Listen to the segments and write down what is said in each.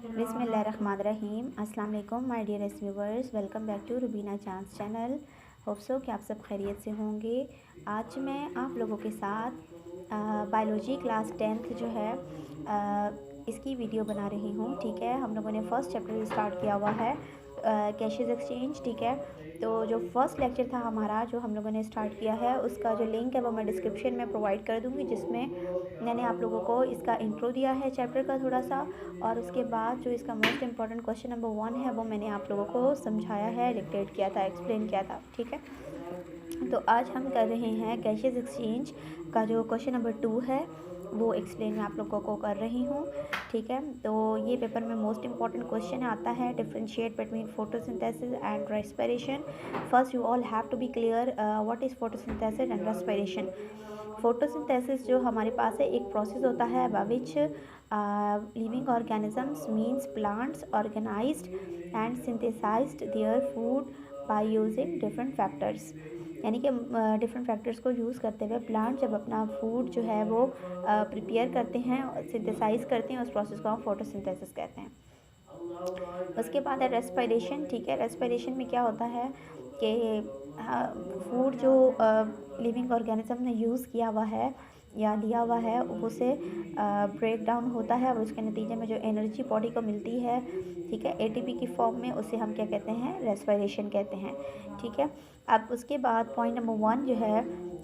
बिस्मिल्लाहिर्रहमानिर्रहीम। अस्सलाम वालेकुम my dear viewers, welcome back to Rubina chance channel. Hope so कि आप सब खैरियत से होंगे। आज मैं आप लोगों के साथ बायोलॉजी क्लास 10th जो है इसकी वीडियो बना रही हूँ। ठीक है, हम लोगों ने फर्स्ट चैप्टर स्टार्ट किया हुआ है गैसेस एक्सचेंज। ठीक है, तो जो फर्स्ट लेक्चर था हमारा जो हम लोगों ने स्टार्ट किया है उसका जो लिंक है वो मैं डिस्क्रिप्शन में प्रोवाइड कर दूँगी, जिसमें मैंने आप लोगों को इसका इंट्रो दिया है चैप्टर का थोड़ा सा, और उसके बाद जो इसका मोस्ट इम्पॉर्टेंट क्वेश्चन नंबर 1 है वो मैंने आप लोगों को समझाया है, डिक्टेट किया था, एक्सप्लेन किया था। ठीक है, तो आज हम कर रहे हैं गैसेस एक्सचेंज का जो क्वेश्चन नंबर 2 है वो एक्सप्लेन मैं आप लोगों को कर रही हूँ। ठीक है, तो ये पेपर में मोस्ट इम्पॉर्टेंट क्वेश्चन आता है, differentiate between photosynthesis and respiration. First you all have to be clear what is photosynthesis and respiration. Photosynthesis जो हमारे पास है एक प्रोसेस होता है by which living organisms means plants organized and synthesized their food by using different factors. यानी कि different factors को यूज़ करते हुए प्लांट जब अपना फूड जो है वो प्रिपेयर करते हैं, सिंथेसाइज करते हैं, उस प्रोसेस को हम फोटोसिंथेसिस कहते हैं। उसके बाद है रेस्पिरेशन। ठीक है, रेस्पिरेशन में क्या होता है कि फूड जो लिविंग ऑर्गेनिज्म ने यूज़ किया हुआ है या लिया हुआ है उसे ब्रेक डाउन होता है और उसके नतीजे में जो एनर्जी बॉडी को मिलती है, ठीक है, एटीपी की फॉर्म में, उसे हम क्या कहते हैं, रेस्पिरेशन कहते हैं। ठीक है, अब उसके बाद पॉइंट नंबर 1 जो है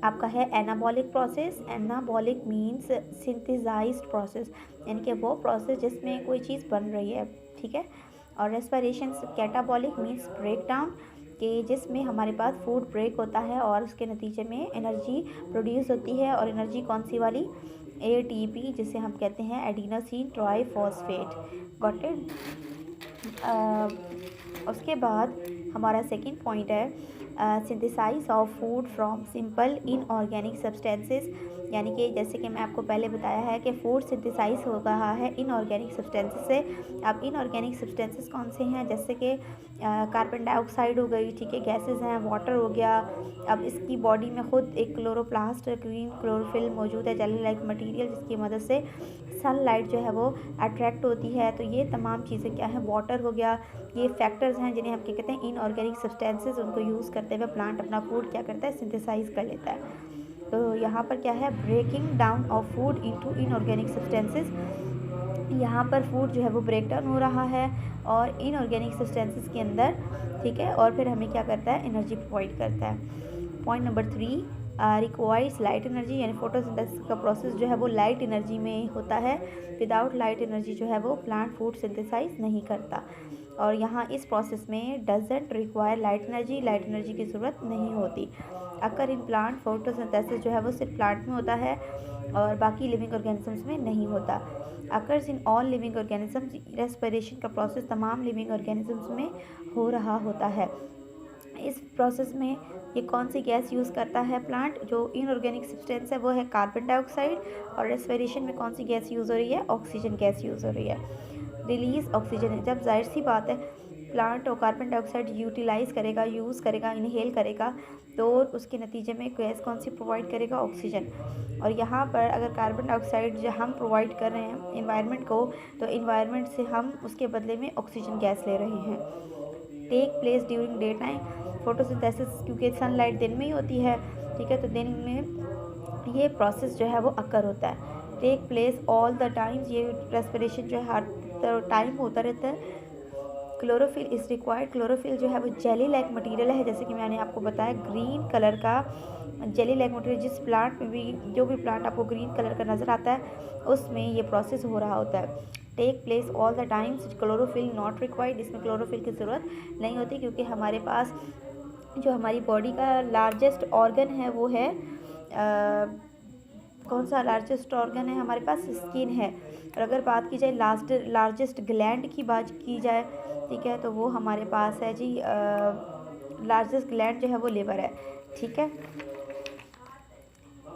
आपका है anabolic process. Anabolic means synthesized process, यानी कि वो प्रोसेस जिसमें कोई चीज़ बन रही है। ठीक है, और respiration catabolic means break down, कि जिसमें हमारे पास फूड ब्रेक होता है और उसके नतीजे में एनर्जी प्रोड्यूस होती है, और एनर्जी कौन सी वाली, एटीपी, जिसे हम कहते हैं एडिनोसिन ट्राइफॉस्फेट। Got it. उसके बाद हमारा सेकंड पॉइंट है synthesize of food from simple inorganic substances. यानी कि जैसे कि मैं आपको पहले बताया है कि फूड सिंथेसाइज हो रहा है इनऑर्गेनिक सब्सटेंसेस से। अब इनऑर्गेनिक सब्सटेंसेस कौन से हैं, जैसे कि कार्बन डाइऑक्साइड हो गई, ठीक है, गैसेस हैं, वाटर हो गया। अब इसकी बॉडी में खुद एक क्लोरोप्लास्ट ग्रीन क्लोरोफिल मौजूद है, जेली लाइक मटेरियल, जिसकी मदद से सनलाइट जो है वो अट्रैक्ट होती है। तो ये तमाम चीज़ें क्या हैं, वाटर हो गया, ये फैक्टर्स हैं जिन्हें हम क्या कहते हैं, इनऑर्गेनिक सब्सटेंसेस। उनको यूज़ करते हुए प्लांट अपना फूड क्या करता है, सिंथेसाइज कर लेता है। तो यहाँ पर क्या है, breaking down of food into inorganic substances. यहाँ पर फूड जो है वो ब्रेक डाउन हो रहा है और इनऑर्गेनिक सब्सटेंसेस के अंदर, ठीक है, और फिर हमें क्या करता है, एनर्जी प्रोवाइड करता है। Point number 3 requires light energy, यानी फोटोसिंथेसिस का प्रोसेस जो है वो लाइट एनर्जी में होता है। विदाउट लाइट एनर्जी जो है वो प्लांट फूड सिंथेसाइज नहीं करता। और यहाँ इस प्रोसेस में doesn't require light energy, light energy की ज़रूरत नहीं होती। अगर इन प्लांट फोटोसिंथेसिस जो है वो सिर्फ प्लांट में होता है और बाकी लिविंग ऑर्गेनिजम्स में नहीं होता। Occurs in all living organisms, respiration का प्रोसेस तमाम लिविंग ऑर्गेनिजम्स में हो रहा होता है। इस प्रोसेस में ये कौन सी गैस यूज़ करता है प्लांट, जो इनऑर्गेनिक सब्सटेंस है वो है कार्बन डाइऑक्साइड, और रेस्पिरेशन में कौन सी गैस यूज़ हो रही है, ऑक्सीजन गैस यूज़ हो रही है। रिलीज ऑक्सीजन है, जब जाहिर सी बात है प्लांट और कार्बन डाइऑक्साइड यूटिलाइज़ करेगा, यूज़ करेगा, इनहेल करेगा, तो उसके नतीजे में गैस कौन सी प्रोवाइड करेगा, ऑक्सीजन। और यहाँ पर अगर कार्बन डाइऑक्साइड जो हम प्रोवाइड कर रहे हैं इन्वायरमेंट को, तो इन्वायरमेंट से हम उसके बदले में ऑक्सीजन गैस ले रहे हैं। Take place during day time photosynthesis, क्योंकि सनलाइट दिन में ही होती है, ठीक है, तो दिन में ये प्रोसेस जो है वो अकर होता है। Take place all the times, ये रेस्पिरेशन जो है हर टाइम होता रहता है। क्लोरोफिल इज़ रिक्वायर्ड, क्लोरोफिल जो है वो जेली लाइक मटेरियल है, जैसे कि मैंने आपको बताया ग्रीन कलर का जेली लाइक मटेरियल, जिस प्लांट में भी, जो भी प्लांट आपको ग्रीन कलर का नज़र आता है उसमें ये प्रोसेस हो रहा होता है। Take place all the times, chlorophyll not required, इसमें क्लोरोफिल की ज़रूरत नहीं होती, क्योंकि हमारे पास जो हमारी बॉडी का लार्जेस्ट ऑर्गन है वो है कौन सा लार्जेस्ट ऑर्गन है हमारे पास, स्किन है। और अगर बात की जाए लार्जेस्ट ग्लैंड की बात की जाए, ठीक है, तो वो हमारे पास है जी लार्जेस्ट ग्लैंड जो है वो लिवर है। ठीक है,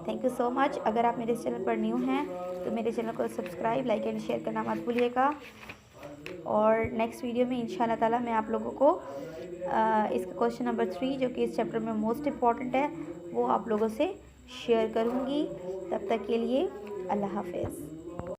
थैंक यू सो मच। अगर आप मेरे चैनल पर न्यू हैं तो मेरे चैनल को सब्सक्राइब, लाइक एंड शेयर करना मत भूलिएगा। और नेक्स्ट वीडियो में इंशाल्लाह ताला मैं आप लोगों को इसका क्वेश्चन नंबर 3 जो कि इस चैप्टर में मोस्ट इम्पॉर्टेंट है वो आप लोगों से शेयर करूँगी। तब तक के लिए अल्लाह हाफ़िज़।